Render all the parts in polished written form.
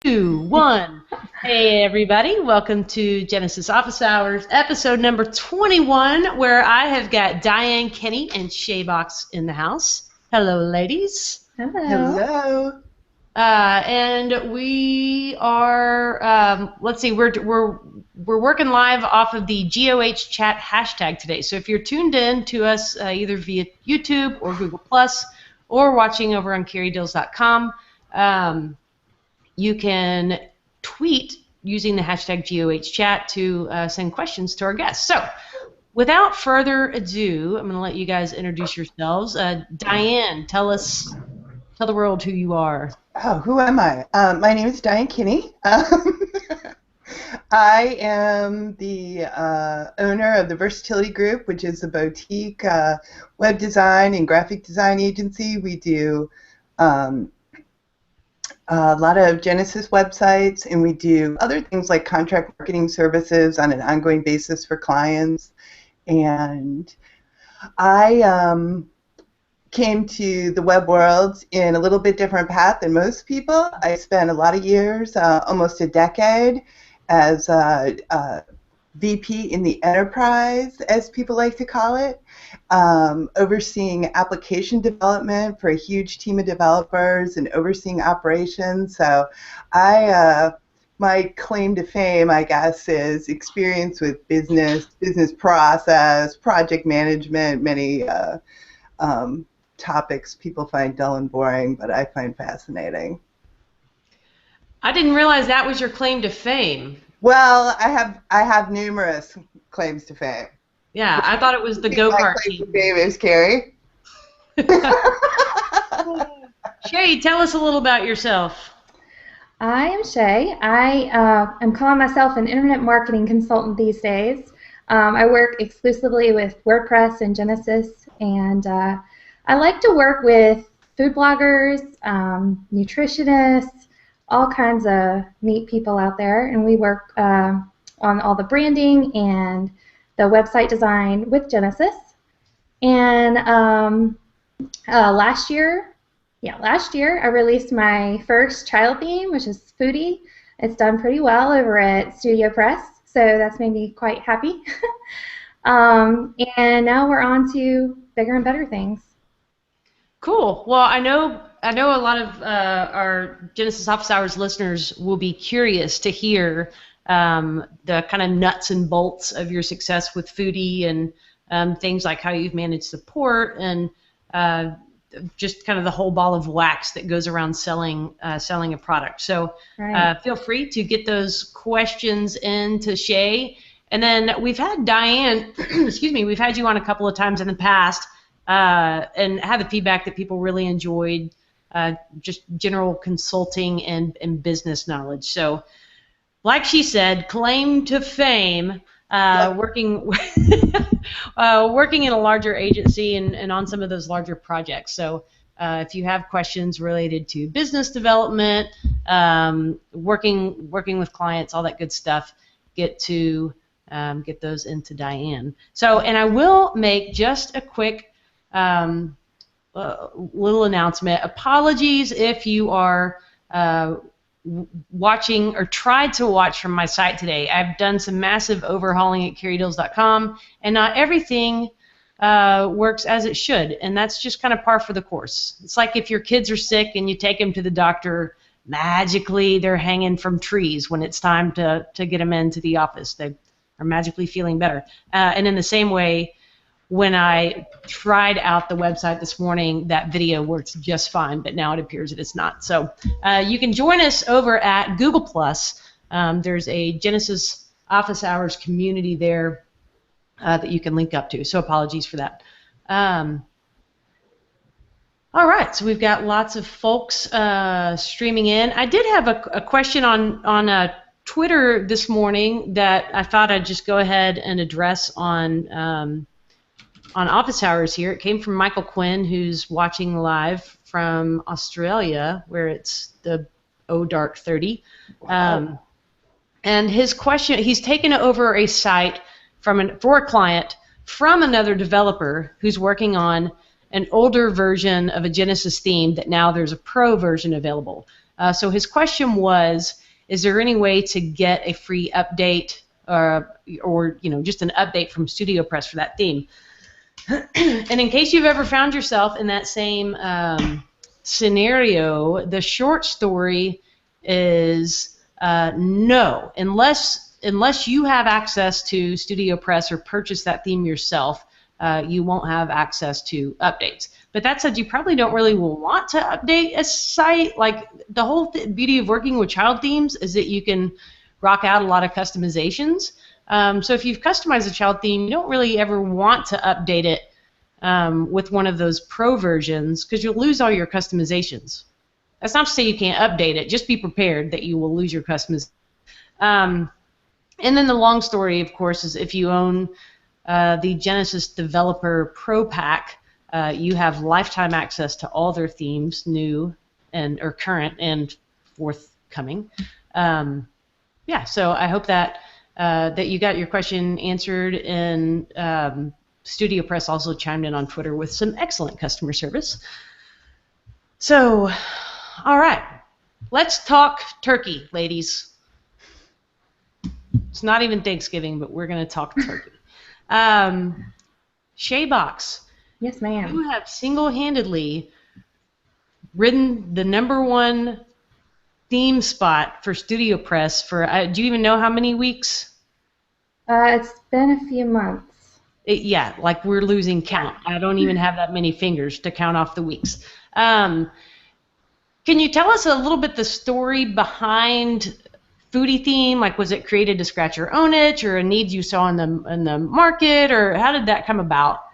Two, one. Hey everybody, welcome to Genesis Office Hours, episode number 21, where I have got Diane Kinney and Shay Bocks in the house. Hello, ladies. Hello. Hello. And we are, let's see, we're working live off of the GOH chat hashtag today. So if you're tuned in to us either via YouTube or Google Plus or watching over on carriedeals.com, you can tweet using the hashtag GOHchat to send questions to our guests. So, without further ado, I'm going to let you guys introduce yourselves. Diane, tell the world who you are. Oh, who am I? My name is Diane Kinney. I am the owner of the Versatility Group, which is a boutique web design and graphic design agency. We do a lot of Genesis websites, and we do other things like contract marketing services on an ongoing basis for clients. And I came to the web world in a little bit different path than most people. I spent a lot of years, almost a decade, as a VP in the enterprise, as people like to call it, overseeing application development for a huge team of developers and overseeing operations. So my claim to fame, I guess, is experience with business process, project management, many topics people find dull and boring, but I find fascinating. I didn't realize that was your claim to fame. Well, I have numerous claims to fame. Yeah, I thought it was the go-kart team. My claim to fame is Carrie. Shay, tell us a little about yourself. I am Shay. I am calling myself an internet marketing consultant these days. I work exclusively with WordPress and Genesis, and I like to work with food bloggers, nutritionists, all kinds of neat people out there, and we work on all the branding and the website design with Genesis. And last year I released my first child theme, which is Foodie. It's done pretty well over at Studio Press, so that's made me quite happy. And now we're on to bigger and better things. Cool. Well, I know a lot of our Genesis Office Hours listeners will be curious to hear the kind of nuts and bolts of your success with Foodie and things like how you've managed support and just kind of the whole ball of wax that goes around selling a product. So Right. Feel free to get those questions in to Shay. And then we've had Diane, excuse me, we've had you on a couple of times in the past and had the feedback that people really enjoyed just general consulting and business knowledge. So, like she said, claim to fame, working working in a larger agency and on some of those larger projects. So, if you have questions related to business development, working with clients, all that good stuff, get those into Diane. So, and I will make just a quick little announcement. Apologies if you are watching or tried to watch from my site today. I've done some massive overhauling at carriedeals.com, and not everything works as it should, and that's just kind of par for the course. It's like if your kids are sick and you take them to the doctor, magically they're hanging from trees when it's time to get them into the office. They are magically feeling better. And in the same way, when I tried out the website this morning, that video works just fine, but now it appears that it's not. So you can join us over at Google+. There's a Genesis Office Hours community there that you can link up to, so apologies for that. All right, so we've got lots of folks streaming in. I did have a question on Twitter this morning that I thought I'd just go ahead and address on Office Hours here. It came from Michael Quinn, who's watching live from Australia, where it's the dark 30. And his question, he's taken over a site for a client from another developer who's working on an older version of a Genesis theme that now there's a pro version available. So his question was, is there any way to get a free update or just an update from StudioPress for that theme? And in case you've ever found yourself in that same scenario, the short story is no, unless you have access to StudioPress or purchase that theme yourself, you won't have access to updates. But that said, you probably don't really want to update a site. Like, the whole beauty of working with child themes is that you can rock out a lot of customizations. So if you've customized a child theme, you don't really ever want to update it with one of those pro versions, because you'll lose all your customizations. That's not to say you can't update it. Just be prepared that you will lose your customizations. And then the long story, of course, is if you own the Genesis Developer Pro Pack, you have lifetime access to all their themes, new or current and forthcoming. Yeah, so I hope that you got your question answered, and StudioPress also chimed in on Twitter with some excellent customer service. So, all right, let's talk turkey, ladies. It's not even Thanksgiving, but we're going to talk turkey. Shay Bocks. Yes, ma'am. You have single-handedly ridden the #1 theme spot for StudioPress for, do you even know how many weeks? It's been a few months. Yeah, like we're losing count. I don't even have that many fingers to count off the weeks. Can you tell us a little bit the story behind Foodie theme? Like, was it created to scratch your own itch, or a need you saw in the market, or how did that come about?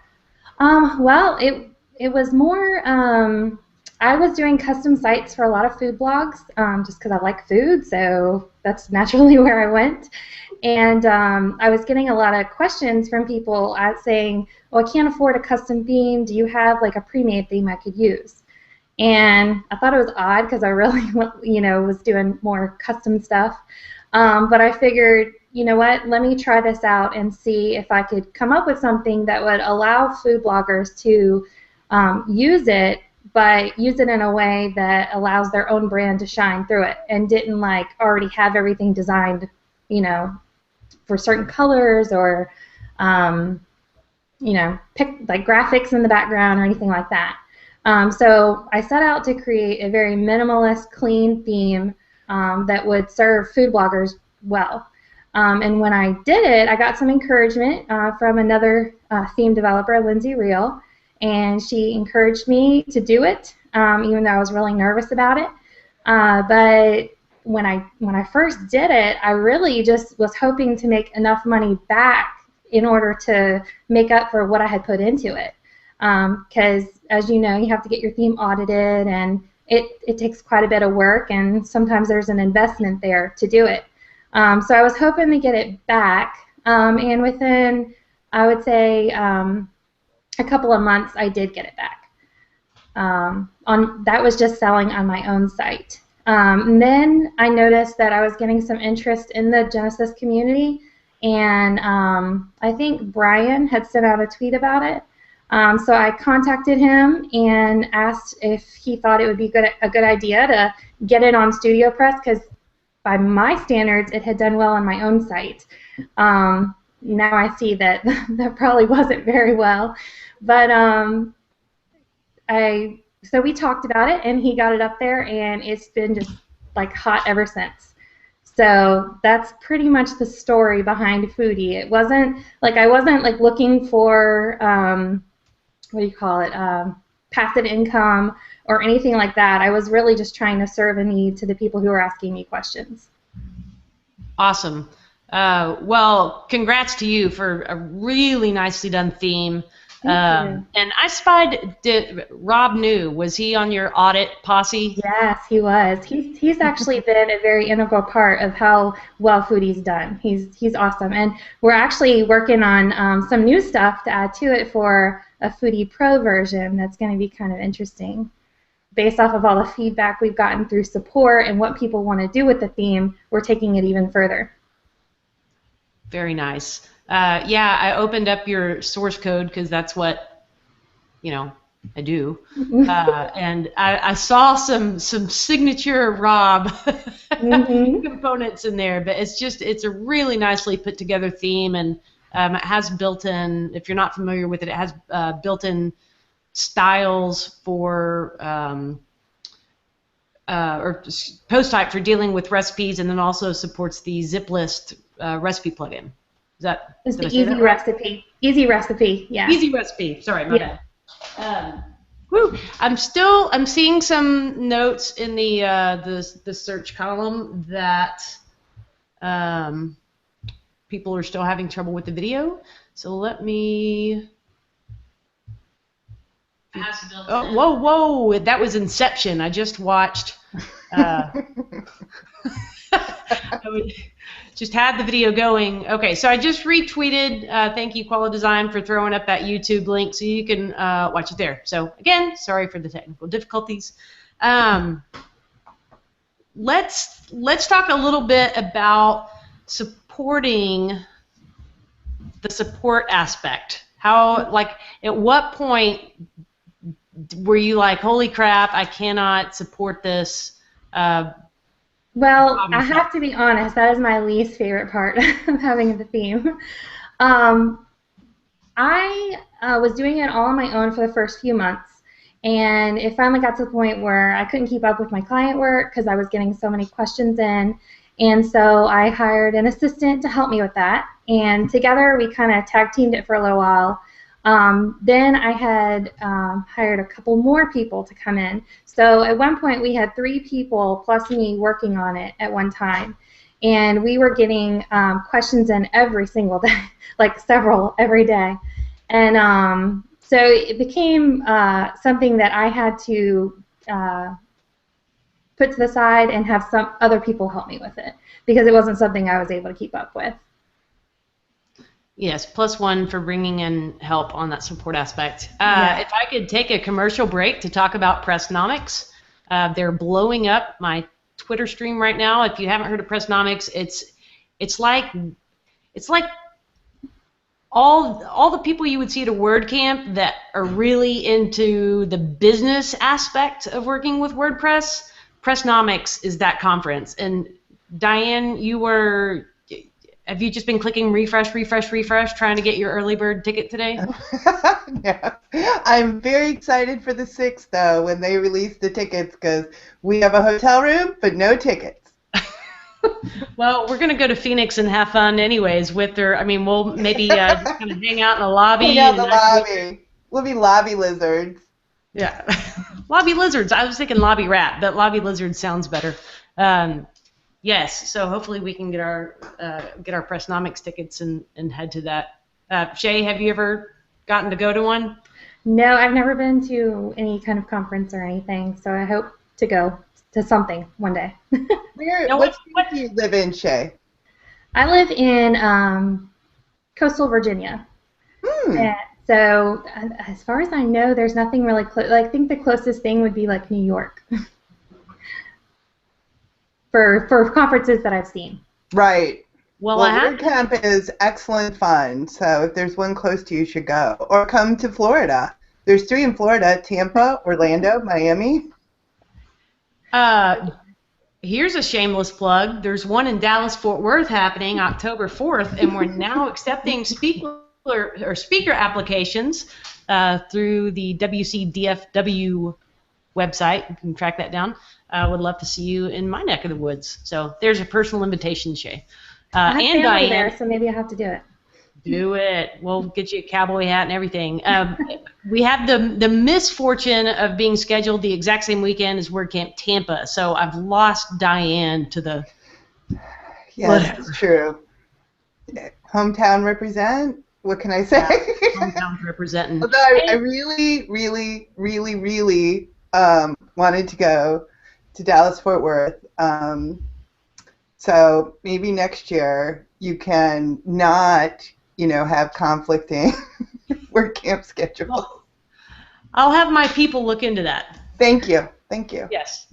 Well, it was more, I was doing custom sites for a lot of food blogs, just because I like food, so that's naturally where I went. And I was getting a lot of questions from people saying, well, I can't afford a custom theme. Do you have like a pre-made theme I could use? And I thought it was odd because I really, was doing more custom stuff. But I figured, you know what, let me try this out and see if I could come up with something that would allow food bloggers to use it, but use it in a way that allows their own brand to shine through it, and didn't like already have everything designed, for certain colors, or pick like graphics in the background or anything like that. So I set out to create a very minimalist, clean theme that would serve food bloggers well. And when I did it, I got some encouragement from another theme developer, Lindsay Reel, and she encouraged me to do it, even though I was really nervous about it. But when I first did it, I really just was hoping to make enough money back in order to make up for what I had put into it. Because, as you know, you have to get your theme audited, and it takes quite a bit of work, and sometimes there's an investment there to do it. So I was hoping to get it back, and within, I would say, a couple of months, I did get it back. That was just selling on my own site. And then I noticed that I was getting some interest in the Genesis community, and I think Brian had sent out a tweet about it. So I contacted him and asked if he thought it would be a good idea to get it on StudioPress, because by my standards, it had done well on my own site. Now I see that that probably wasn't very well, but so we talked about it, and he got it up there, and it's been just like hot ever since. So that's pretty much the story behind Foodie. It wasn't like I wasn't like looking for what do you call it, passive income or anything like that. I was really just trying to serve a need to the people who were asking me questions. Awesome. Well, congrats to you for a really nicely done theme. Thank you. And I spied, Rob New, was he on your audit posse? Yes, he was. He's actually been a very integral part of how well Foodie's done. He's awesome. And we're actually working on some new stuff to add to it for a Foodie Pro version that's going to be kind of interesting. Based off of all the feedback we've gotten through support and what people want to do with the theme, we're taking it even further. Very nice. Yeah, I opened up your source code because that's what, I do. And I saw some signature Rob components in there, but it's a really nicely put together theme, and it has built-in, if you're not familiar with it, it has built-in styles for or post type for dealing with recipes, and then also supports the zip list recipe plugin. Is that it's the easy recipe? Easy recipe, yeah. Easy recipe. Sorry, my bad. I'm seeing some notes in the search column that people are still having trouble with the video. So let me. Oh, whoa! That was Inception. I just watched. Just had the video going. Okay, so I just retweeted. Thank you, Quality Design, for throwing up that YouTube link so you can watch it there. So again, sorry for the technical difficulties. Let's talk a little bit about supporting the support aspect. How, like, at what point were you like, holy crap, I cannot support this? Well, I have to be honest, that is my least favorite part of having the theme. I was doing it all on my own for the first few months, and it finally got to the point where I couldn't keep up with my client work because I was getting so many questions in, and so I hired an assistant to help me with that, and together we kind of tag teamed it for a little while. Then I had hired a couple more people to come in. So at one point we had 3 people plus me working on it at one time. And we were getting questions in every single day, like several every day. And so it became something that I had to put to the side and have some other people help me with it because it wasn't something I was able to keep up with. Yes, +1 for bringing in help on that support aspect. Yeah. If I could take a commercial break to talk about Pressnomics, they're blowing up my Twitter stream right now. If you haven't heard of Pressnomics, it's like all the people you would see at a WordCamp that are really into the business aspect of working with WordPress. Pressnomics is that conference. And Diane, have you just been clicking refresh, trying to get your early bird ticket today? Yeah. I'm very excited for the 6th, though, when they release the tickets, because we have a hotel room, but no tickets. Well, we're going to go to Phoenix and have fun anyways with her. I mean, we'll maybe just kind of hang out in the lobby. Hang out in the lobby. We'll be lobby lizards. Yeah. Lobby lizards. I was thinking lobby rat, but lobby lizards sounds better. Yes, so hopefully we can get our Pressnomics tickets and head to that. Shay, have you ever gotten to go to one? No, I've never been to any kind of conference or anything, so I hope to go to something one day. What do you live in, Shay? I live in coastal Virginia. So as far as I know, there's nothing really close. I think the closest thing would be like New York. For conferences that I've seen. Right. Well, WordCamp is excellent fun, so if there's one close to you, you should go. Or come to Florida. There's 3 in Florida: Tampa, Orlando, Miami. Here's a shameless plug. There's one in Dallas-Fort Worth happening October 4th, and we're now accepting speaker applications through the WCDFW website. You can track that down. I would love to see you in my neck of the woods. So there's a personal invitation, Shay. I have and family Diane, there, so maybe I have to do it. Do it. We'll get you a cowboy hat and everything. We have the misfortune of being scheduled the exact same weekend as WordCamp Tampa, so I've lost Diane to the. Yeah, that's true. Hometown represent. What can I say? Yeah, hometown representing. Although I really wanted to go to Dallas-Fort Worth. So maybe next year you can not, have conflicting WordCamp schedules. Well, I'll have my people look into that. Thank you. Thank you. Yes.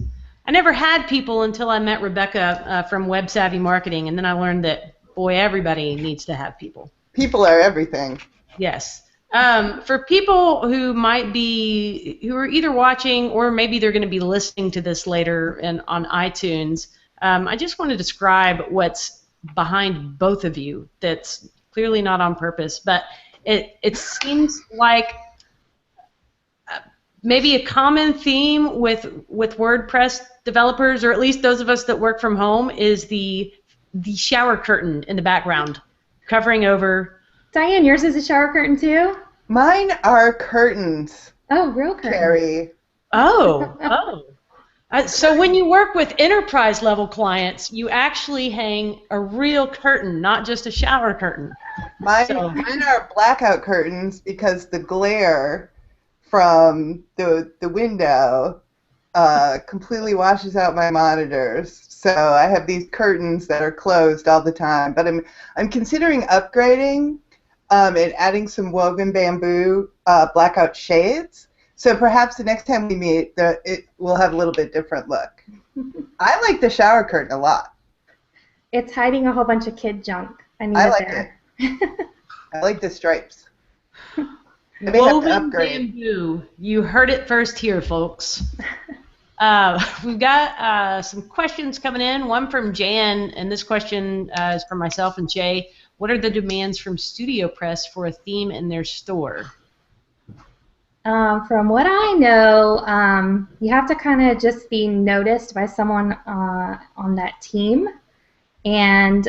I never had people until I met Rebecca from Web Savvy Marketing, and then I learned that, boy, everybody needs to have people. People are everything. Yes. For people who are either watching or maybe they're going to be listening to this later on iTunes, I just want to describe what's behind both of you. That's clearly not on purpose, but it seems like maybe a common theme with WordPress developers, or at least those of us that work from home, is the shower curtain in the background covering over. Diane, yours is a shower curtain too? Mine are curtains. Oh, real curtains. Carrie. Oh. So when you work with enterprise level clients, you actually hang a real curtain, not just a shower curtain. Mine are blackout curtains because the glare from the window completely washes out my monitors. So I have these curtains that are closed all the time. But I'm considering upgrading and adding some woven bamboo blackout shades. So perhaps the next time we meet, it will have a little bit different look. I like the shower curtain a lot. It's hiding a whole bunch of kid junk. I like it. I like the stripes. Woven bamboo. You heard it first here, folks. We've got some questions coming in. One from Jan, and this question is from myself and Shay. What are the demands from StudioPress for a theme in their store? From what I know, you have to kind of just be noticed by someone on that team, and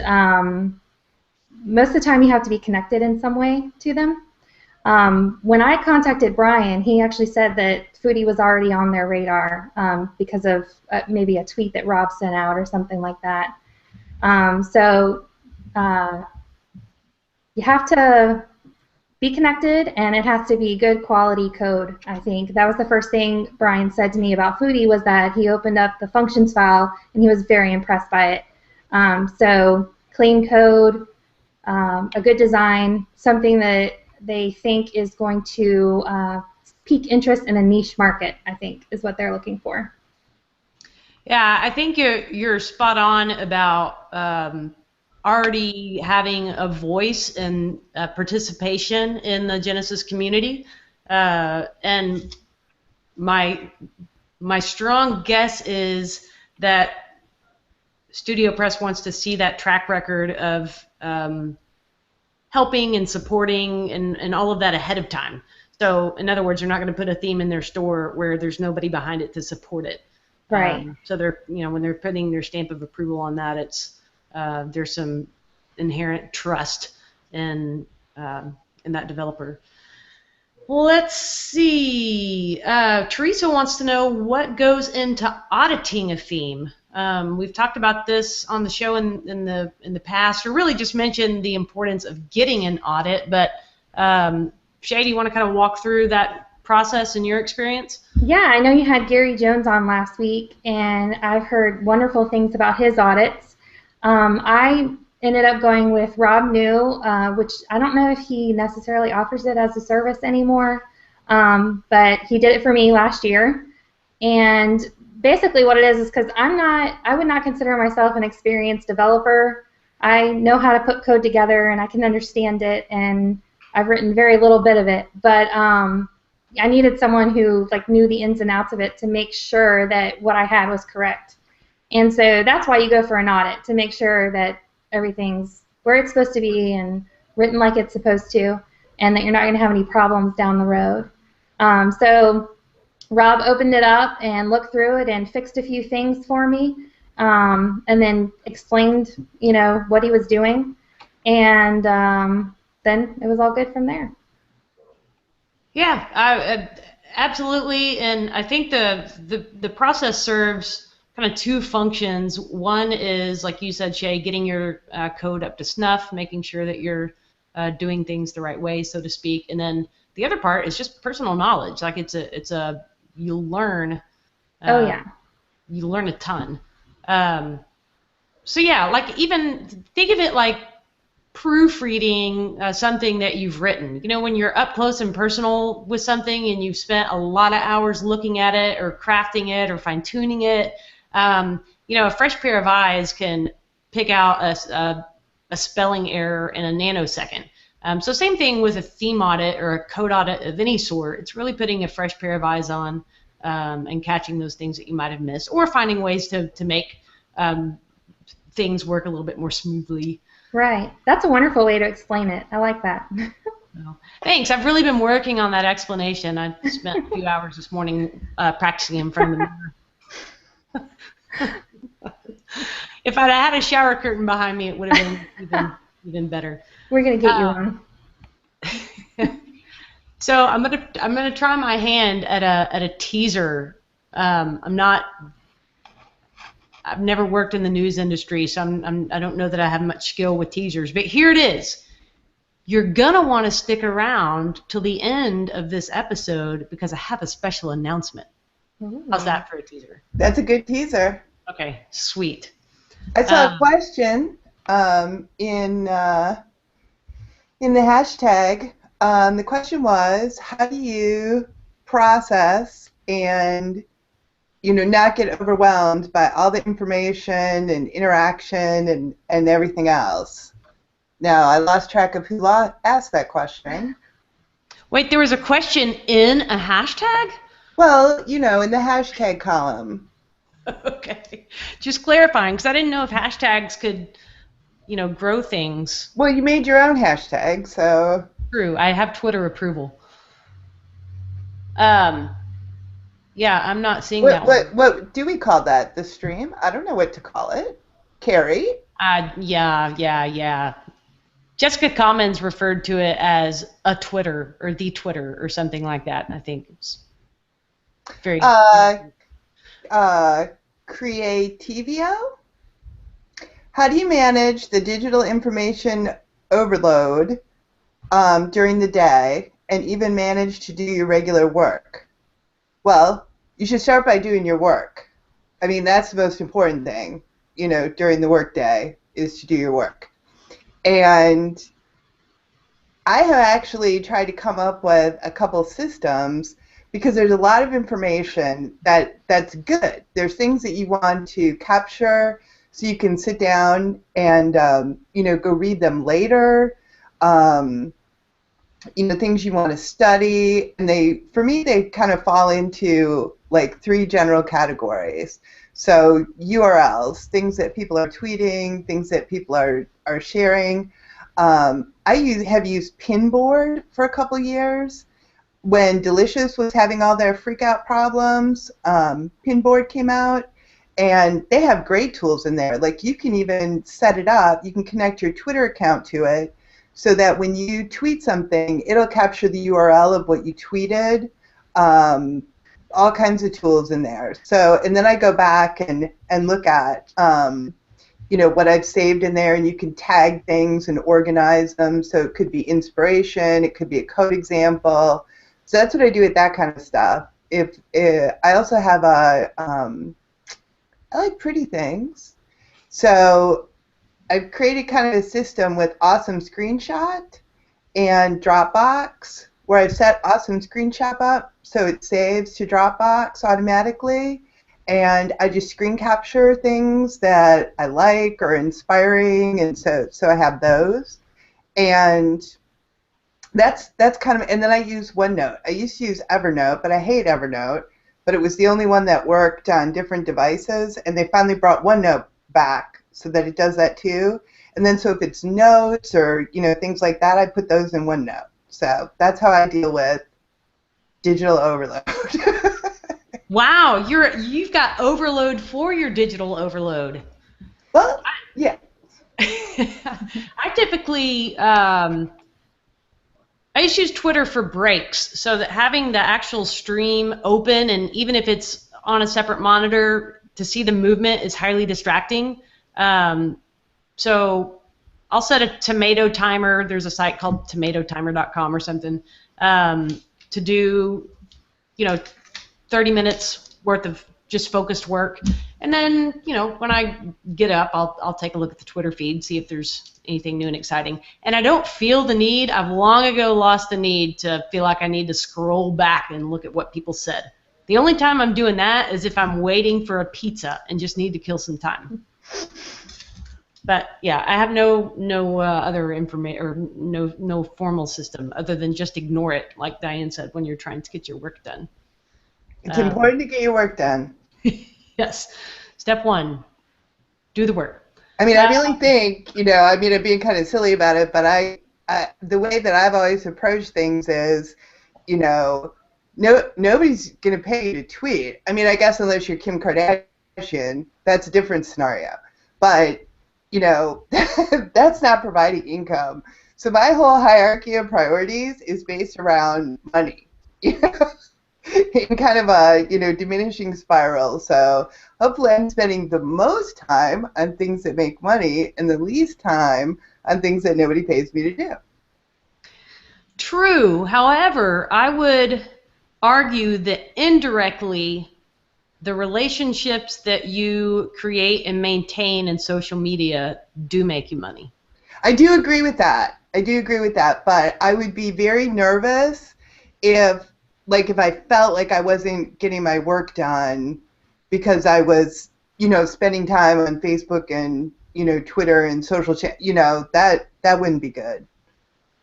most of the time you have to be connected in some way to them. When I contacted Brian, he actually said that Foodie was already on their radar because of maybe a tweet that Rob sent out or something like that. You have to be connected, and it has to be good quality code, I think. That was the first thing Brian said to me about Foodie, was that he opened up the functions file, and he was very impressed by it. So clean code, a good design, something that they think is going to pique interest in a niche market, I think, is what they're looking for. Yeah, I think you're spot on about already having a voice and participation in the Genesis community. And my strong guess is that StudioPress wants to see that track record of helping and supporting and all of that ahead of time. So in other words, they're not going to put a theme in their store where there's nobody behind it to support it. Right. So they're, when they're putting their stamp of approval on that, it's there's some inherent trust in that developer. Let's see. Teresa wants to know what goes into auditing a theme. We've talked about this on the show in the past, or really just mentioned the importance of getting an audit. But Shay, do you want to kind of walk through that process in your experience? Yeah, I know you had Gary Jones on last week, and I've heard wonderful things about his audits. I ended up going with Rob New, which I don't know if he necessarily offers it as a service anymore, but he did it for me last year. And basically what it is because I would not consider myself an experienced developer. I know how to put code together and I can understand it, and I've written very little bit of it, but I needed someone who knew the ins and outs of it to make sure that what I had was correct. And so that's why you go for an audit, to make sure that everything's where it's supposed to be and written like it's supposed to, and that you're not going to have any problems down the road. So Rob opened it up and looked through it and fixed a few things for me, and then explained, what he was doing, and then it was all good from there. Yeah, absolutely, and I think the process serves kind of two functions. One is, like you said, Shay, getting your code up to snuff, making sure that you're doing things the right way, so to speak, and then the other part is just personal knowledge. You learn. Oh yeah. You learn a ton. So yeah, even think of it like proofreading something that you've written. When you're up close and personal with something and you've spent a lot of hours looking at it or crafting it or fine-tuning it, a fresh pair of eyes can pick out a spelling error in a nanosecond. So same thing with a theme audit or a code audit of any sort. It's really putting a fresh pair of eyes on and catching those things that you might have missed, or finding ways to make things work a little bit more smoothly. Right. That's a wonderful way to explain it. I like that. Well, thanks. I've really been working on that explanation. I spent a few hours this morning practicing in front of the mirror. If I'd had a shower curtain behind me, it would have been even better. We're gonna get you one. So I'm gonna try my hand at a teaser. I've never worked in the news industry, so I don't know that I have much skill with teasers. But here it is. You're gonna want to stick around till the end of this episode because I have a special announcement. Ooh. How's that for a teaser? That's a good teaser. Okay, sweet. I saw a question in the hashtag. The question was, how do you process and not get overwhelmed by all the information and interaction and everything else? Now, I lost track of who asked that question. Wait, there was a question in a hashtag? Well, in the hashtag column. Okay. Just clarifying, because I didn't know if hashtags could, grow things. Well, you made your own hashtag, so... True. I have Twitter approval. Yeah, I'm not seeing that one. What do we call that? The stream? I don't know what to call it. Carrie? Yeah. Jessica Commons referred to it as a Twitter or the Twitter or something like that. I think it's very. Creativio? How do you manage the digital information overload during the day and even manage to do your regular work? Well, you should start by doing your work. I mean, that's the most important thing, during the work day is to do your work. And I have actually tried to come up with a couple systems because there's a lot of information that's good. There's things that you want to capture so you can sit down and, go read them later. Things you want to study. And for me, they kind of fall into like 3 general categories. So URLs, things that people are tweeting, things that people are sharing. I have used Pinboard for a couple years. When Delicious was having all their freak-out problems, Pinboard came out, and they have great tools in there. Like, you can even set it up. You can connect your Twitter account to it so that when you tweet something, it'll capture the URL of what you tweeted. All kinds of tools in there. So, and then I go back and look at, what I've saved in there, and you can tag things and organize them. So it could be inspiration, it could be a code example. So that's what I do with that kind of stuff. I also have I like pretty things. So I've created kind of a system with Awesome Screenshot and Dropbox, where I've set Awesome Screenshot up so it saves to Dropbox automatically, and I just screen capture things that I like or inspiring, and so I have those. And that's kind of, and then I use OneNote. I used to use Evernote, but I hate Evernote, but it was the only one that worked on different devices, and they finally brought OneNote back so that it does that too. And then so if it's notes or things like that, I put those in OneNote. So that's how I deal with digital overload. Wow, you've got overload for your digital overload. Well, yeah. I typically I just use Twitter for breaks, so that having the actual stream open, and even if it's on a separate monitor, to see the movement is highly distracting. So I'll set a tomato timer. There's a site called tomatotimer.com or something to do, 30 minutes worth of just focused work. And then, when I get up, I'll take a look at the Twitter feed, see if there's anything new and exciting. And I don't feel the need. I've long ago lost the need to feel like I need to scroll back and look at what people said. The only time I'm doing that is if I'm waiting for a pizza and just need to kill some time. But yeah, I have no other information or no formal system other than just ignore it, like Diane said, when you're trying to get your work done. It's important to get your work done. Yes. Step one, do the work. I mean, I really think, I'm being kind of silly about it, but the way that I've always approached things is, nobody's going to pay you to tweet. I mean, I guess unless you're Kim Kardashian, that's a different scenario. But, that's not providing income. So my whole hierarchy of priorities is based around money, in kind of a, diminishing spiral. So hopefully I'm spending the most time on things that make money and the least time on things that nobody pays me to do. True. However, I would argue that indirectly, the relationships that you create and maintain in social media do make you money. I do agree with that. But I would be very nervous if I felt like I wasn't getting my work done because I was, spending time on Facebook and, Twitter and social chat, that wouldn't be good.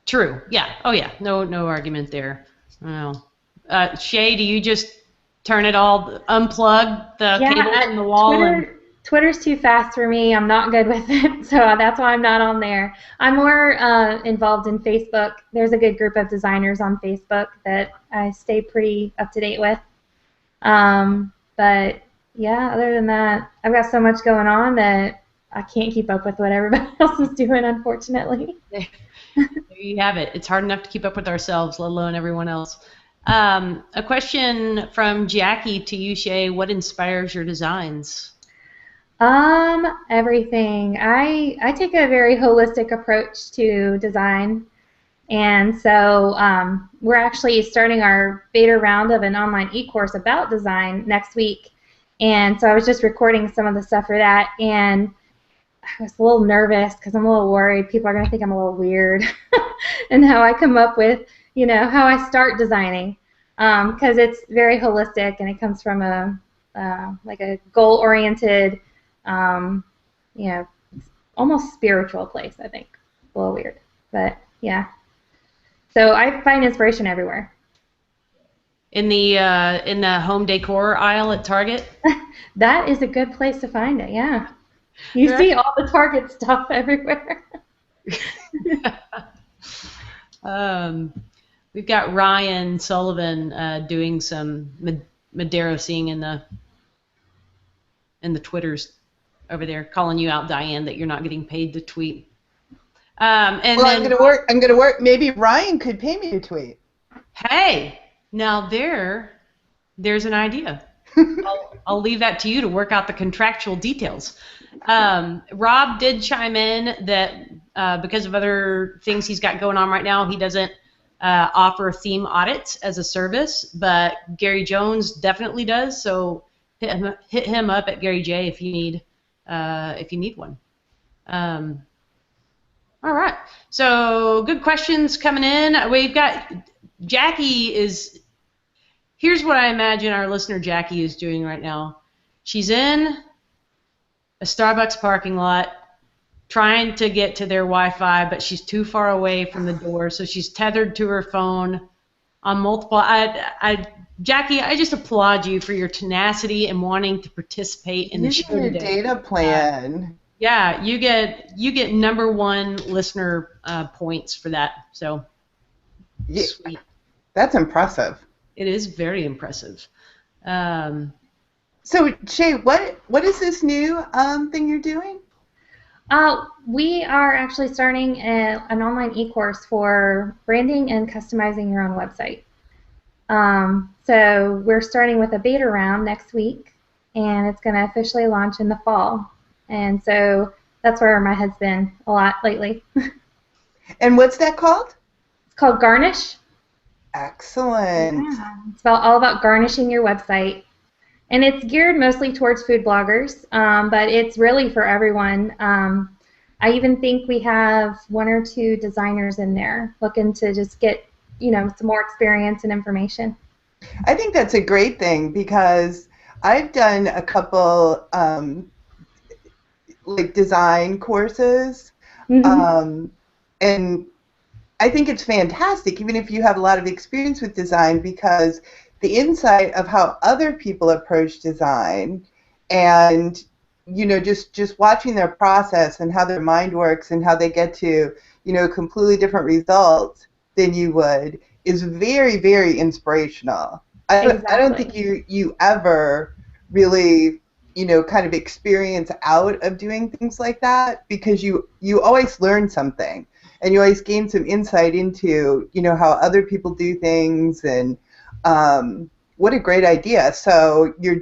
True. Yeah. Oh, yeah. No argument there. Well, Shay, do you just turn it all, unplug the cable in the wall? Twitter's too fast for me. I'm not good with it, so that's why I'm not on there. I'm more involved in Facebook. There's a good group of designers on Facebook that I stay pretty up to date with. But yeah, other than that, I've got so much going on that I can't keep up with what everybody else is doing, unfortunately. There you have it. It's hard enough to keep up with ourselves, let alone everyone else. A question from Jackie to you, Shay. What inspires your designs? Everything. I take a very holistic approach to design, and so we're actually starting our beta round of an online e-course about design next week, and so I was just recording some of the stuff for that, and I was a little nervous because I'm a little worried people are going to think I'm a little weird and how I come up with, how I start designing, because it's very holistic and it comes from a goal-oriented, almost spiritual place, I think. A little weird, but yeah. So I find inspiration everywhere. In the home decor aisle at Target? That is a good place to find it, yeah. You see all the Target stuff everywhere. We've got Ryan Sullivan doing some Maderoing in the Twitters over there, calling you out, Diane, that you're not getting paid to tweet. I'm gonna work. Maybe Ryan could pay me to tweet. Hey, now there's an idea. I'll leave that to you to work out the contractual details. Rob did chime in that because of other things he's got going on right now, he doesn't offer theme audits as a service, but Gary Jones definitely does. So hit him up at Gary J if you need one. All right. So good questions coming in. We've got Jackie is. Here's what I imagine our listener Jackie is doing right now. She's in a Starbucks parking lot trying to get to their Wi-Fi, but she's too far away from the door, so she's tethered to her phone on multiple. Jackie, I just applaud you for your tenacity and wanting to participate in the show today. You get a data plan. Yeah, you get #1 listener points for that. So yeah, sweet. That's impressive. It is very impressive. So Shay, what is this new thing you're doing? We are actually starting an online e-course for branding and customizing your own website. So we're starting with a beta round next week, and it's going to officially launch in the fall. And so that's where my head's been a lot lately. And what's that called? It's called Garnish. Excellent. Yeah, it's all about garnishing your website. And it's geared mostly towards food bloggers, but it's really for everyone. I even think we have 1 or 2 designers in there looking to just get, some more experience and information. I think that's a great thing because I've done a couple like design courses, and I think it's fantastic, even if you have a lot of experience with design, because the insight of how other people approach design, and just watching their process and how their mind works and how they get to completely different results than you would is very, very inspirational. I don't think Exactly. you ever really kind of experience out of doing things like that, because you always learn something, and you always gain some insight into how other people do things. And what a great idea. So you're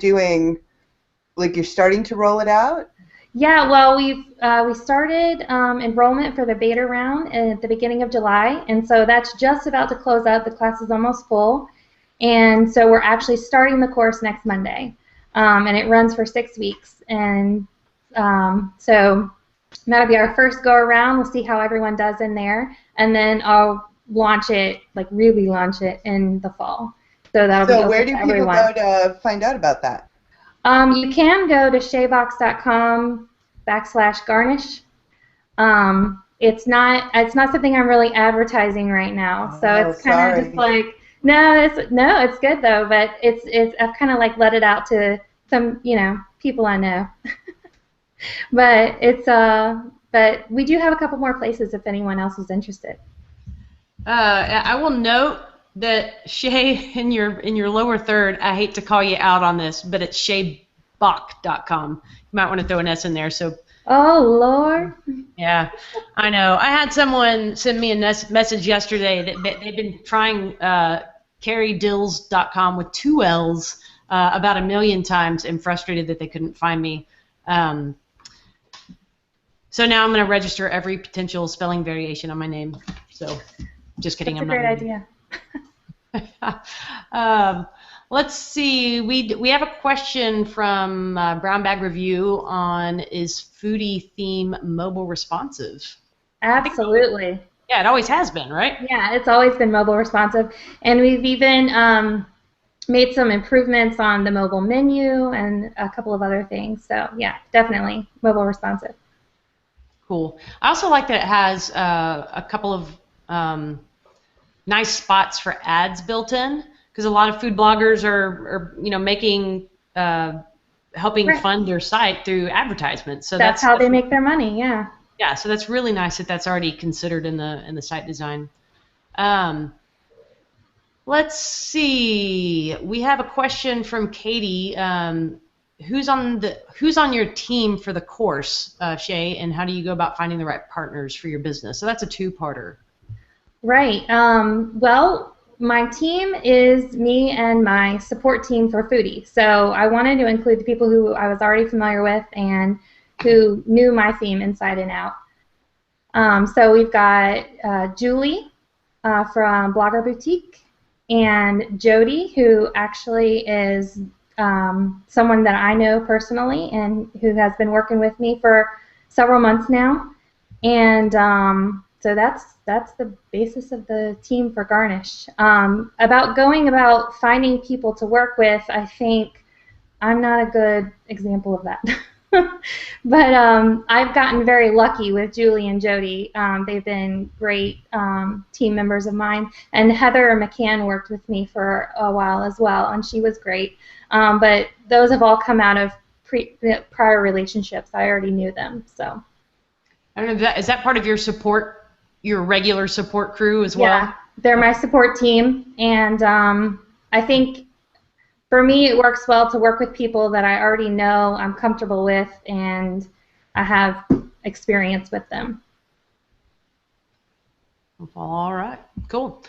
starting to roll it out? Yeah, well, we started enrollment for the beta round at the beginning of July, and so that's just about to close up. The class is almost full, and so we're actually starting the course next Monday, and it runs for 6 weeks, and so that'll be our first go around. We'll see how everyone does in there, and then I'll launch it, like really launch it in the fall. So that'll be So where open do to people go everyone. to find out about that? You can go to shaybocks.com/garnish. It's not something I'm really advertising right now, so Oh, it's kind of just sorry. like no, it's good though, but it's I've kind of like let it out to some people I know, but but we do have a couple more places if anyone else is interested. I will note that Shay, in your lower third, I hate to call you out on this, but it's shaybock.com. You might want to throw an S in there. So Oh Lord. yeah, I know. I had someone send me a message yesterday that they've been trying carrydills.com with 2 L's about 1,000,000 times and frustrated that they couldn't find me. Um, so now I'm going to register every potential spelling variation on my name. So just kidding, That's a I'm not great going to do idea. that. Let's see. We have a question from Brown Bag Review on, is Foodie theme mobile responsive? I think Absolutely. yeah, it always has been, right? Yeah, it's always been mobile responsive, and we've even made some improvements on the mobile menu and a couple of other things. So yeah, definitely mobile responsive. Cool. I also like that it has a couple of nice spots for ads built in, because a lot of food bloggers are making helping Right. fund their site through advertisements. So That's how they make their money. Yeah. yeah, so that's really nice that that's already considered in the site design. Um, let's see. We have a question from Katie. Who's on your team for the course, Shay, and how do you go about finding the right partners for your business? So that's a two-parter. Right. Well, my team is me and my support team for Foodie. So I wanted to include the people who I was already familiar with and who knew my theme inside and out. So we've got Julie from Blogger Boutique, and Jody, who actually is someone that I know personally and who has been working with me for several months now. And so that's the basis of the team for Garnish. About going about finding people to work with, I think I'm not a good example of that. But I've gotten very lucky with Julie and Jody. They've been great team members of mine. And Heather McCann worked with me for a while as well, and she was great. But those have all come out of prior relationships. I already knew them. So. I don't know, is that part of your support, your regular support crew as well? Yeah, they're my support team, and I think for me it works well to work with people that I already know, I'm comfortable with, and I have experience with them. All right, cool.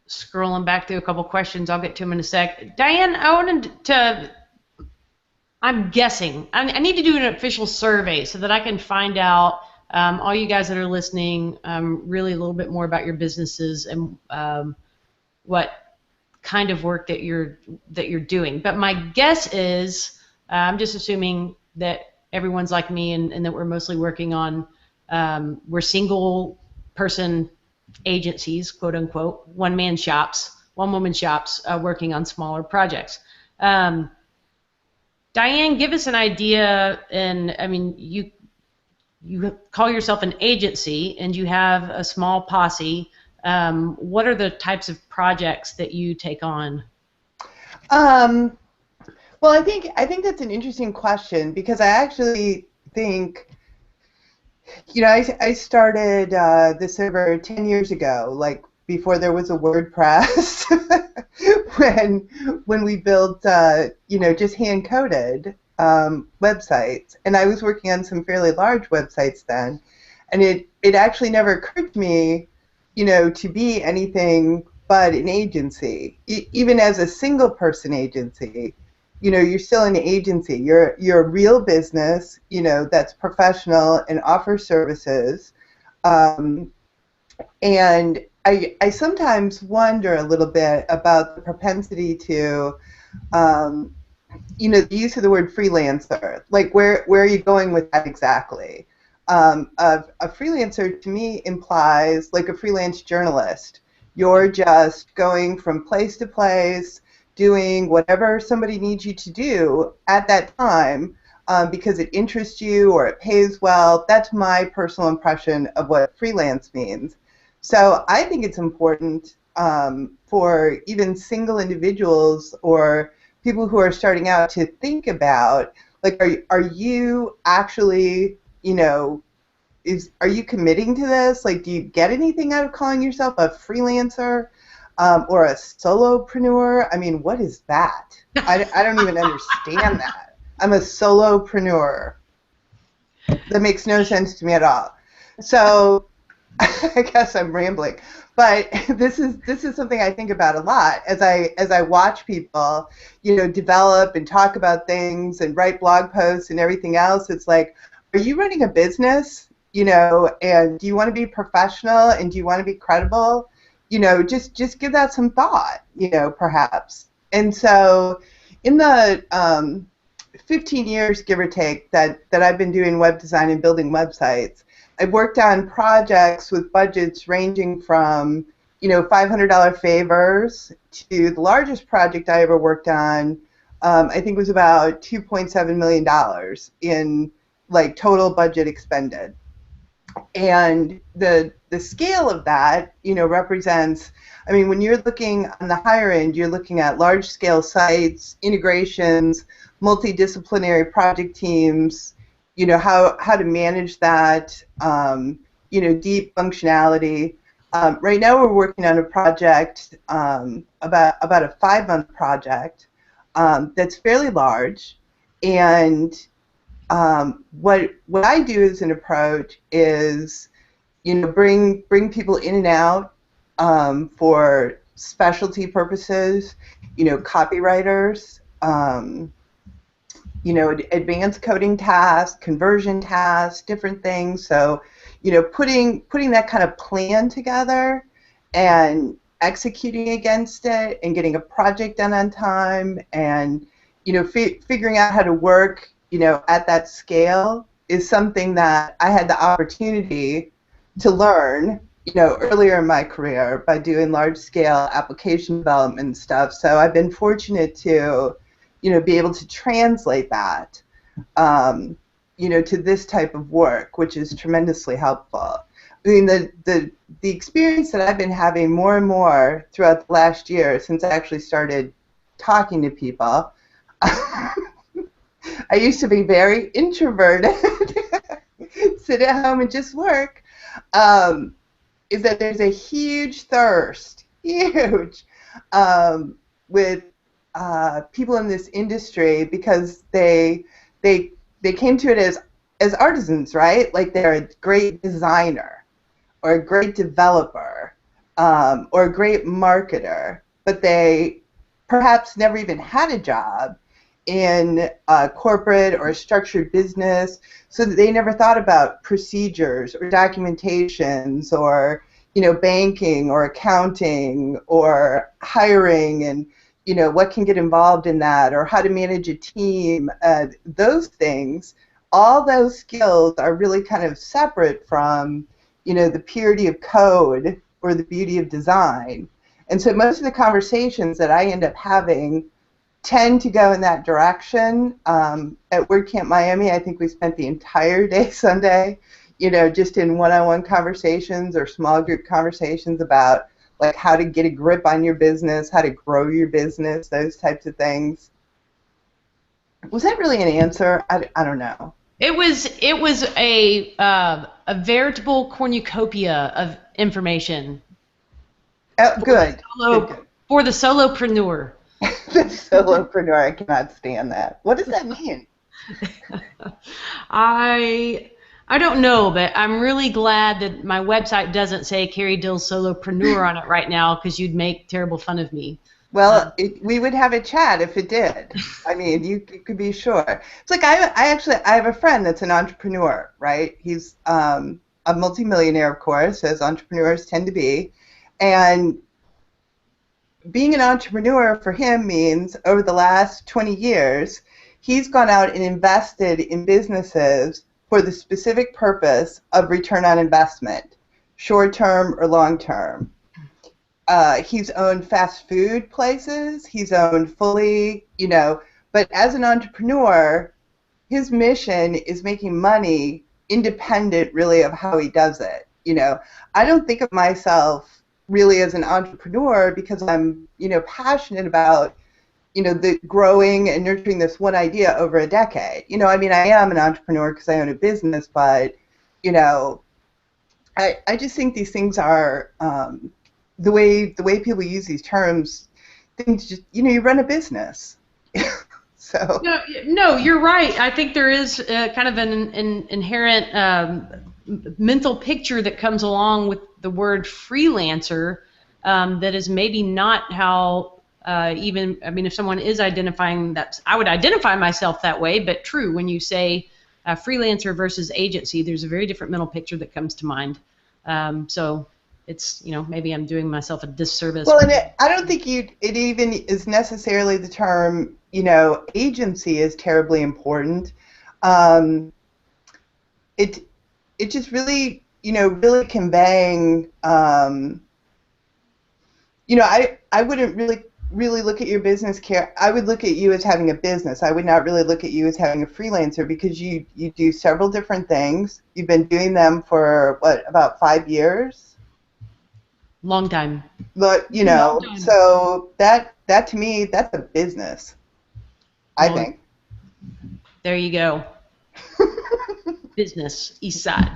Scrolling back through a couple questions, I'll get to them in a sec. Diane, I wanted to, I'm guessing, I need to do an official survey so that I can find out, all you guys that are listening, really a little bit more about your businesses and what kind of work that you're doing. But my guess is, I'm just assuming that everyone's like me and that we're mostly working on, we're single person agencies, quote unquote, one-man shops, one-woman shops, working on smaller projects. Diane, Diane, give us an idea, and I mean, you call yourself an agency and you have a small posse. What are the types of projects that you take on? Well, I think that's an interesting question, because I actually think, I started this over 10 years ago, like before there was a WordPress, when we built, just hand-coded websites. And I was working on some fairly large websites then. And it actually never occurred to me, to be anything but an agency. Even as a single-person agency, you're still an agency. You're a real business, that's professional and offers services. And I sometimes wonder a little bit about the propensity to, the use of the word freelancer. Like, where are you going with that exactly? A freelancer to me implies like a freelance journalist. You're just going from place to place, doing whatever somebody needs you to do at that time, because it interests you or it pays well. That's my personal impression of what freelance means. So I think it's important for even single individuals or people who are starting out to think about, like, are you actually, are you committing to this? Like, do you get anything out of calling yourself a freelancer? Or a solopreneur? I mean, what is that? I don't even understand that. I'm a solopreneur. That makes no sense to me at all. So I guess I'm rambling, but this is something I think about a lot as I watch people, develop and talk about things and write blog posts and everything else. It's like, are you running a business? And do you want to be professional and do you want to be credible? Just give that some thought, perhaps. And so in the 15 years, give or take, that I've been doing web design and building websites, I've worked on projects with budgets ranging from, $500 favors to the largest project I ever worked on, I think was about $2.7 million in like total budget expended. And the scale of that, represents, I mean, when you're looking on the higher end, you're looking at large-scale sites, integrations, multidisciplinary project teams, how to manage that, deep functionality. Right now we're working on a project, about a 5-month project, that's fairly large, and what I do as an approach is, bring people in and out for specialty purposes, copywriters, advanced coding tasks, conversion tasks, different things. So, putting that kind of plan together and executing against it and getting a project done on time and, figuring out how to work at that scale is something that I had the opportunity to learn, earlier in my career by doing large-scale application development stuff. So I've been fortunate to, be able to translate that, to this type of work, which is tremendously helpful. I mean, the experience that I've been having more and more throughout the last year since I actually started talking to people. I used to be very introverted, sit at home and just work, is that there's a huge thirst, with people in this industry because they came to it as artisans, right? Like they're a great designer or a great developer or a great marketer, but they perhaps never even had a job in a corporate or a structured business, so that they never thought about procedures or documentations or banking or accounting or hiring and what can get involved in that or how to manage a team. Those things, all those skills are really kind of separate from the purity of code or the beauty of design. And so most of the conversations that I end up having tend to go in that direction. At WordCamp Miami, I think we spent the entire day Sunday, just in one-on-one conversations or small group conversations about like how to get a grip on your business, how to grow your business, those types of things. Was that really an answer? I don't know. It was a veritable cornucopia of information. Oh, good. For the solopreneur. The solopreneur, I cannot stand that. What does that mean? I don't know, but I'm really glad that my website doesn't say Carrie Dill's solopreneur on it right now, because you'd make terrible fun of me. Well, we would have a chat if it did. I mean, you could be sure. It's like I have a friend that's an entrepreneur, right? He's a multimillionaire, of course, as entrepreneurs tend to be, and being an entrepreneur for him means over the last 20 years, he's gone out and invested in businesses for the specific purpose of return on investment, short-term or long-term. He's owned fast food places. He's owned fully, but as an entrepreneur, his mission is making money independent really of how he does it. I don't think of myself really as an entrepreneur because I'm, passionate about, the growing and nurturing this one idea over a decade. I mean, I am an entrepreneur because I own a business, but, I just think these things are, the way people use these terms, things just, you run a business. So. No, you're right. I think there is kind of an inherent mental picture that comes along with the word freelancer that is maybe not how if someone is identifying that, I would identify myself that way, but true, when you say freelancer versus agency, there's a very different mental picture that comes to mind. So it's, maybe I'm doing myself a disservice. Well, and I don't think it even is necessarily the term, agency is terribly important. It just really, really conveying, I wouldn't really look at your business I would look at you as having a business. I would not really look at you as having a freelancer because you do several different things. You've been doing them for, about 5 years? Long time. But, Long time. So that to me, that's a business, I think. There you go. Business, East Side.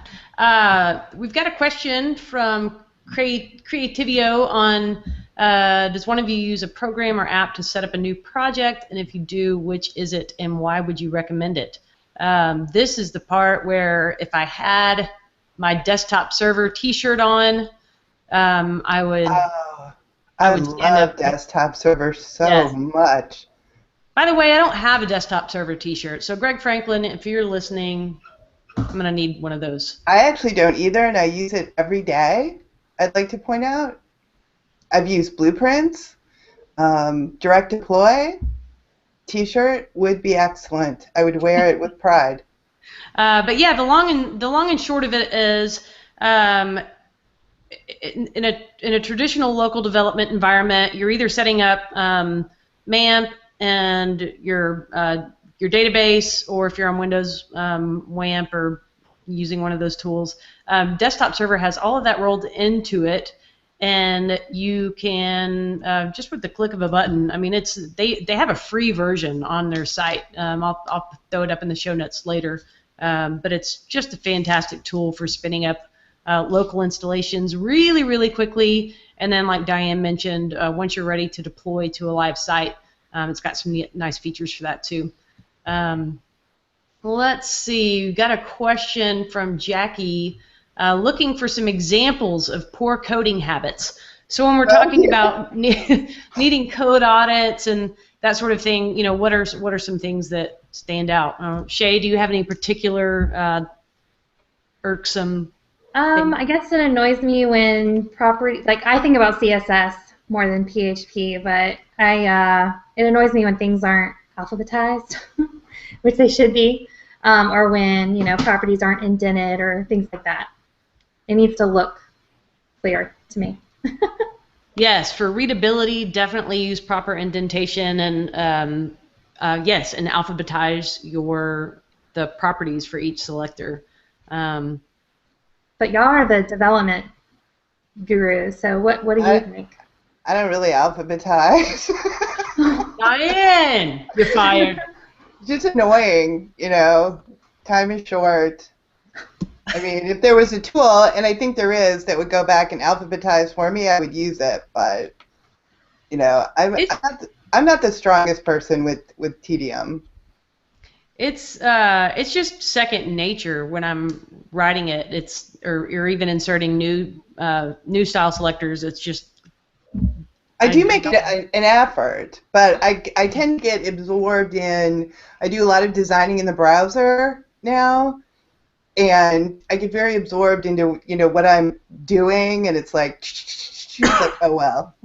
We've got a question from Creativio on does one of you use a program or app to set up a new project? And if you do, which is it and why would you recommend it? This is the part where if I had my desktop server t-shirt on, I would. I love desktop server so much. By the way, I don't have a desktop server t-shirt. So Greg Franklin, if you're listening, I'm going to need one of those. I actually don't either, and I use it every day, I'd like to point out. I've used Blueprints, Direct Deploy, t-shirt would be excellent. I would wear it with pride. But yeah, the long and short of it is, in a traditional local development environment, you're either setting up MAMP and your database, or if you're on Windows, WAMP, or using one of those tools. Desktop server has all of that rolled into it, and you can just with the click of a button. I mean, they have a free version on their site. I'll throw it up in the show notes later, but it's just a fantastic tool for spinning up local installations really, really quickly. And then, like Diane mentioned, once you're ready to deploy to a live site, it's got some nice features for that too. Let's see, we got a question from Jackie looking for some examples of poor coding habits. So when we're talking about needing code audits and that sort of thing, what are some things that stand out? Shay, do you have any particular irksome things? I guess it annoys me when I think about CSS more than PHP, but it annoys me when things aren't alphabetized, which they should be, or when properties aren't indented or things like that. It needs to look clear to me. Yes, for readability, definitely use proper indentation and yes, and alphabetize the properties for each selector. Um, But y'all are the development gurus, so what do you think? I don't really alphabetize. Diane, you're fired. Just annoying, you know. Time is short. I mean, if there was a tool, and I think there is, that would go back and alphabetize for me, I would use it. But you know, It's I'm not the strongest person with tedium. it's just second nature when I'm writing it. It's or even inserting new style selectors. It's just I I do make it an effort, but I tend to get absorbed in. I do a lot of designing in the browser now, and I get very absorbed into what I'm doing, and it's like, oh well.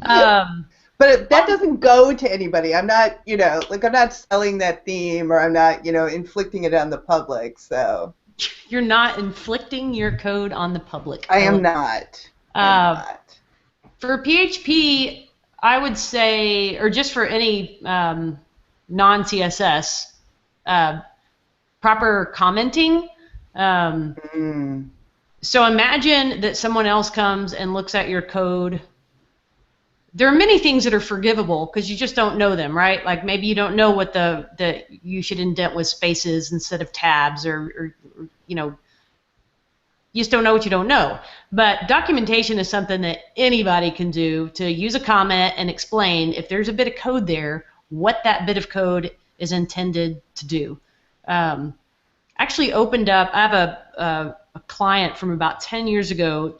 um, But that doesn't go to anybody. I'm not, I'm not selling that theme, or I'm not, inflicting it on the public. So you're not inflicting your code on the public. I am not. I am not. For PHP, I would say, or just for any non-CSS, proper commenting. So imagine that someone else comes and looks at your code. There are many things that are forgivable because you just don't know them, right? Like maybe you don't know what the you should indent with spaces instead of tabs, or you just don't know what you don't know. But documentation is something that anybody can do to use a comment and explain if there's a bit of code there, what that bit of code is intended to do. Actually opened up, I have a client from about 10 years ago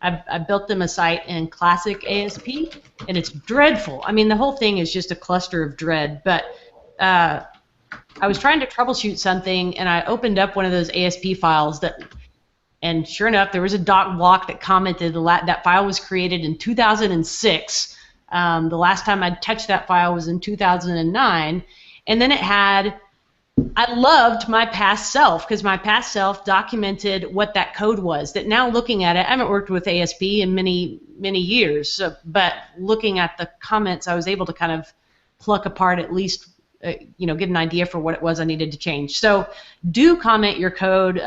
I built them a site in classic ASP, and it's dreadful. I mean, the whole thing is just a cluster of dread, but I was trying to troubleshoot something, and I opened up one of those ASP files and sure enough, there was a doc block that commented that file was created in 2006. The last time I touched that file was in 2009, and then it had, I loved my past self because my past self documented what that code was. That now looking at it, I haven't worked with ASP in many, many years, but looking at the comments, I was able to kind of pluck apart at least, get an idea for what it was I needed to change. So do comment your code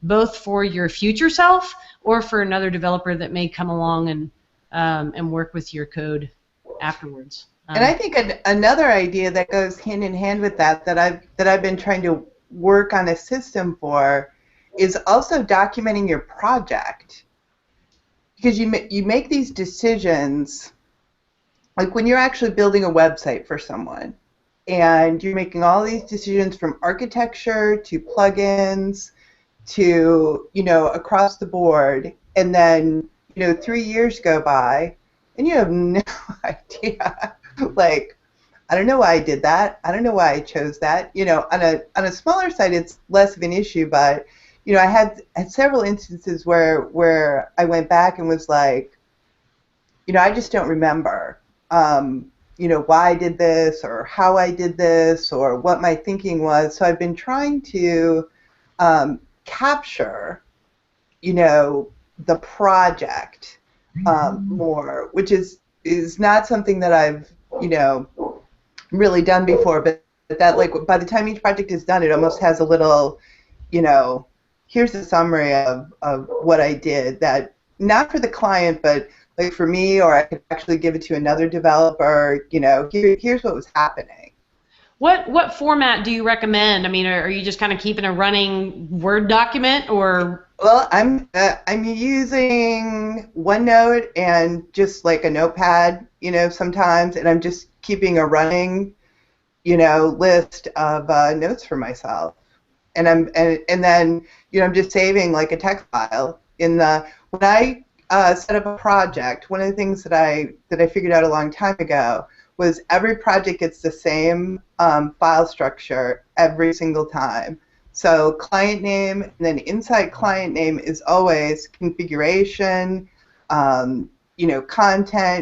both for your future self or for another developer that may come along and work with your code afterwards. And I think another idea that goes hand in hand with that I've been trying to work on a system for is also documenting your project, because you make these decisions, like when you're actually building a website for someone, and you're making all these decisions from architecture to plugins to across the board, and then 3 years go by and you have no idea. Like, I don't know why I did that. I don't know why I chose that. On a smaller site, it's less of an issue, but I had several instances where I went back and was like, I just don't remember, why I did this or how I did this or what my thinking was. So I've been trying to capture, the project more, which is not something that I've really done before, but that, like, by the time each project is done, it almost has a little, here's a summary of what I did, that not for the client, but like for me, or I could actually give it to another developer, here's what was happening. What format do you recommend? I mean, are you just kind of keeping a running Word document, or? Well, I'm using OneNote and just like a notepad, sometimes, and I'm just keeping a running, list of notes for myself, and then I'm just saving like a text file in the when I set up a project. One of the things that I figured out a long time ago was every project gets the same file structure every single time. So client name, and then inside client name is always configuration, content,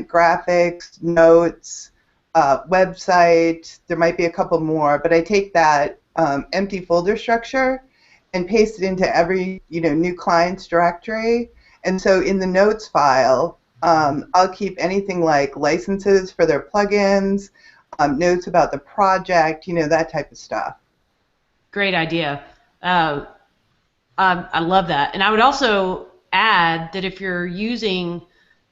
graphics, notes, website. There might be a couple more, but I take that empty folder structure and paste it into every new client's directory. And so in the notes file, I'll keep anything like licenses for their plugins, notes about the project, that type of stuff. Great idea. I love that. And I would also add that if you're using,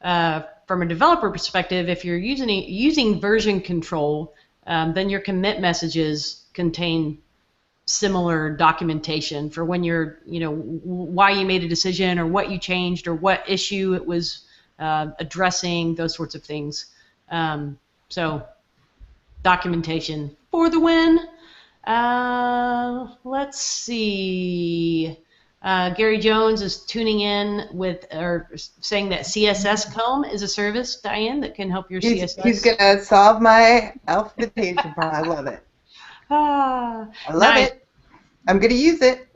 from a developer perspective, if you're using version control, then your commit messages contain similar documentation for when you're, why you made a decision or what you changed or what issue it was addressing, those sorts of things. So documentation for the win. Let's see. Gary Jones is tuning in or saying that CSS Comb is a service, Diane, that can help your CSS. He's going to solve my alphabetation problem. I love it. I love it. I'm going to use it.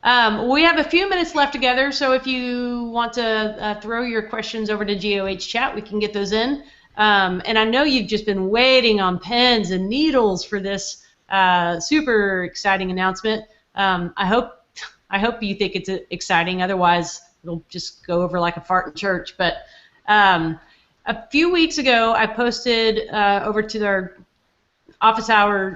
We have a few minutes left together, so if you want to throw your questions over to GOH chat, we can get those in. And I know you've just been waiting on pens and needles for this super exciting announcement. I hope you think it's exciting. Otherwise, it'll just go over like a fart in church. But a few weeks ago, I posted over to our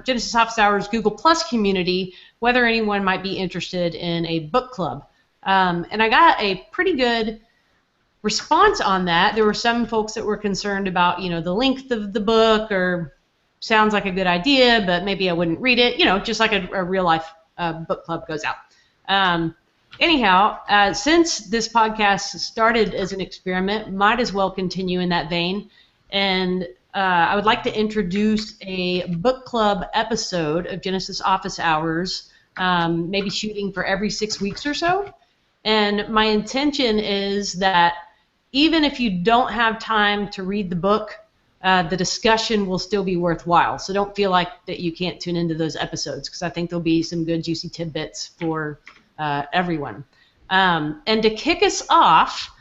Genesis Office Hours Google Plus community whether anyone might be interested in a book club. And I got a pretty good response on that. There were some folks that were concerned about, the length of the book, or sounds like a good idea, but maybe I wouldn't read it, just like a real life book club goes out. Anyhow, since this podcast started as an experiment, might as well continue in that vein. And I would like to introduce a book club episode of Genesis Office Hours, maybe shooting for every 6 weeks or so. And my intention is that even if you don't have time to read the book, the discussion will still be worthwhile. So don't feel like that you can't tune into those episodes, because I think there'll be some good juicy tidbits for everyone. And to kick us off,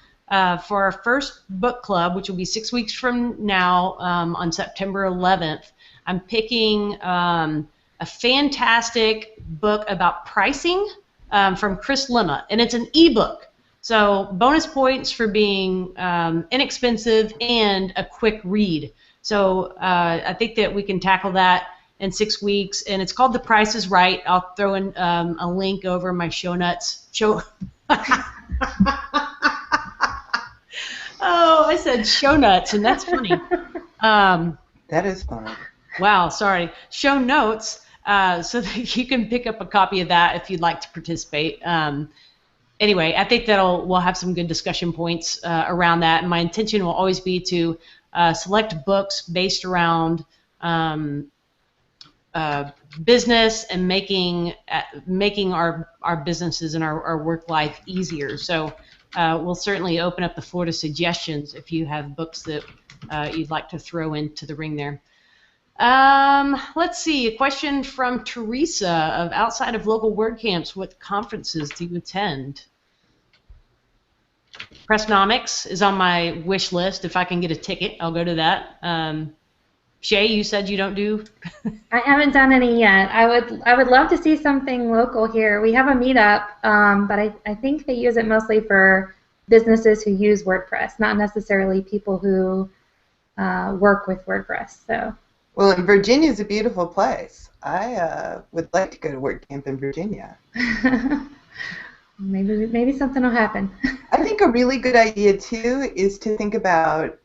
for our first book club, which will be 6 weeks from now, on September 11th, I'm picking a fantastic book about pricing from Chris Lemma, and it's an ebook. So bonus points for being inexpensive and a quick read. So I think that we can tackle that in 6 weeks, and it's called The Price is Right. I'll throw in a link over my show notes. Oh, I said show nuts, and that's funny. That is funny. Wow, sorry. Show notes, so that you can pick up a copy of that if you'd like to participate. Anyway, I think we'll have some good discussion points around that. And my intention will always be to select books based around business and making our businesses and our work life easier. So we'll certainly open up the floor to suggestions if you have books that you'd like to throw into the ring there. Let's see, a question from Teresa of outside of local WordCamps, what conferences do you attend? Pressnomics is on my wish list. If I can get a ticket, I'll go to that. Shay, you said you don't do? I haven't done any yet. I would love to see something local here. We have a meetup, but I think they use it mostly for businesses who use WordPress, not necessarily people who work with WordPress. So. Well, and Virginia is a beautiful place. I would like to go to WordCamp in Virginia. Maybe something will happen. I think a really good idea too is to think about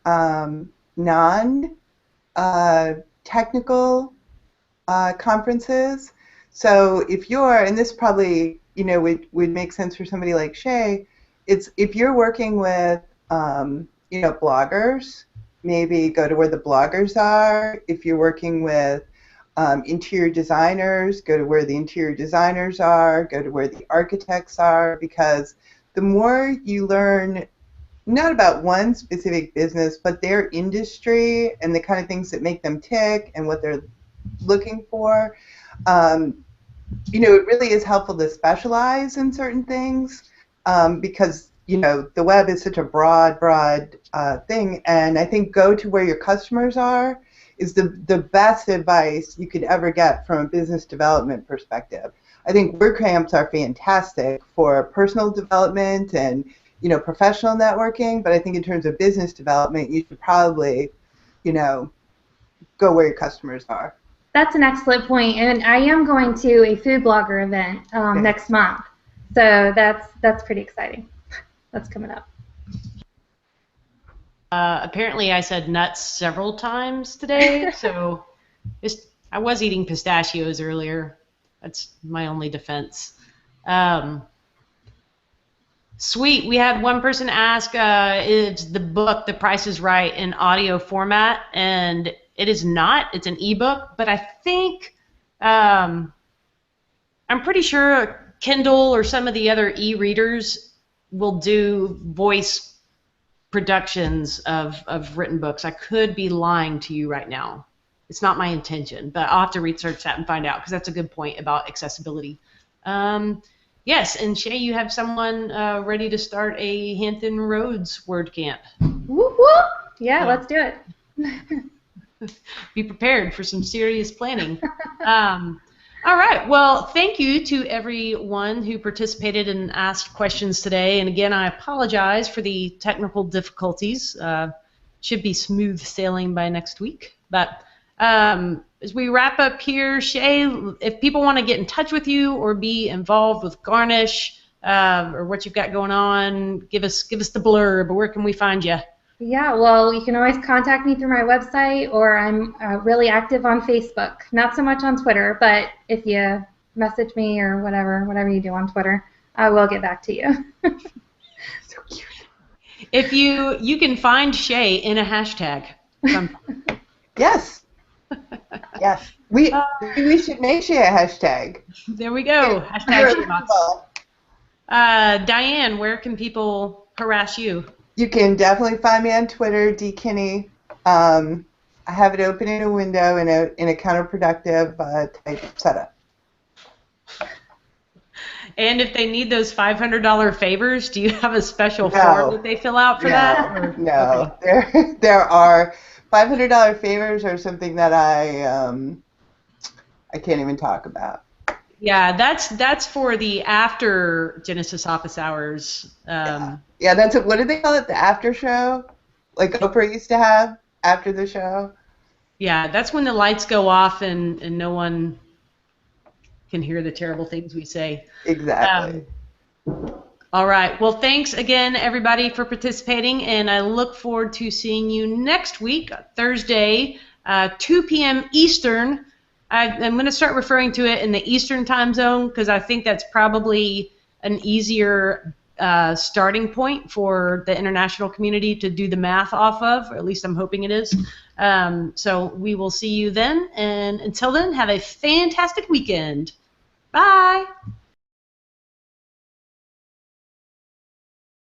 non-technical conferences. So if you're, and this probably would make sense for somebody like Shay, it's if you're working with bloggers, maybe go to where the bloggers are. If you're working with interior designers, go to where the interior designers are, go to where the architects are, because the more you learn, not about one specific business, but their industry and the kind of things that make them tick and what they're looking for, it really is helpful to specialize in certain things, because the web is such a broad thing, and I think go to where your customers are is the best advice you could ever get from a business development perspective. I think WordCamps are fantastic for personal development and professional networking, but I think in terms of business development, you should probably, go where your customers are. That's an excellent point, and I am going to a food blogger event next month, so that's pretty exciting. That's coming up. Apparently, I said nuts several times today, so I was eating pistachios earlier. That's my only defense. Sweet. We had one person ask, is the book The Price is Right in audio format? And it is not. It's an ebook, but I think I'm pretty sure Kindle or some of the other e-readers will do voice productions of written books. I could be lying to you right now. It's not my intention, but I'll have to research that and find out, because that's a good point about accessibility. Yes, and Shay, you have someone ready to start a Hampton Roads WordCamp. Whoop, whoop. Yeah, let's do it. Be prepared for some serious planning. All right. Well, thank you to everyone who participated and asked questions today. And again, I apologize for the technical difficulties. Should be smooth sailing by next week. But as we wrap up here, Shay, if people want to get in touch with you or be involved with Garnish or what you've got going on, give us the blurb. Where can we find you? Yeah, well, you can always contact me through my website, or I'm really active on Facebook. Not so much on Twitter, but if you message me or whatever you do on Twitter, I will get back to you. So cute. If you can find Shay in a hashtag. Yes. Yes. We should make Shay a hashtag. There we go. Hashtag Shay Bocks. Diane, where can people harass you? You can definitely find me on Twitter, DKinney. I have it open in a window in a counterproductive type setup. And if they need those $500 favors, do you have a special form that they fill out for that? Or? No. Okay. There are $500 favors are something that I can't even talk about. Yeah, that's for the after Genesis office hours. Yeah, that's what do they call it? The after show, like Oprah used to have after the show. Yeah, that's when the lights go off and no one can hear the terrible things we say. Exactly. All right. Well, thanks again, everybody, for participating, and I look forward to seeing you next week, Thursday, 2 p.m. Eastern. I'm going to start referring to it in the Eastern time zone because I think that's probably an easier starting point for the international community to do the math off of, or at least I'm hoping it is. So we will see you then, and until then, have a fantastic weekend. Bye.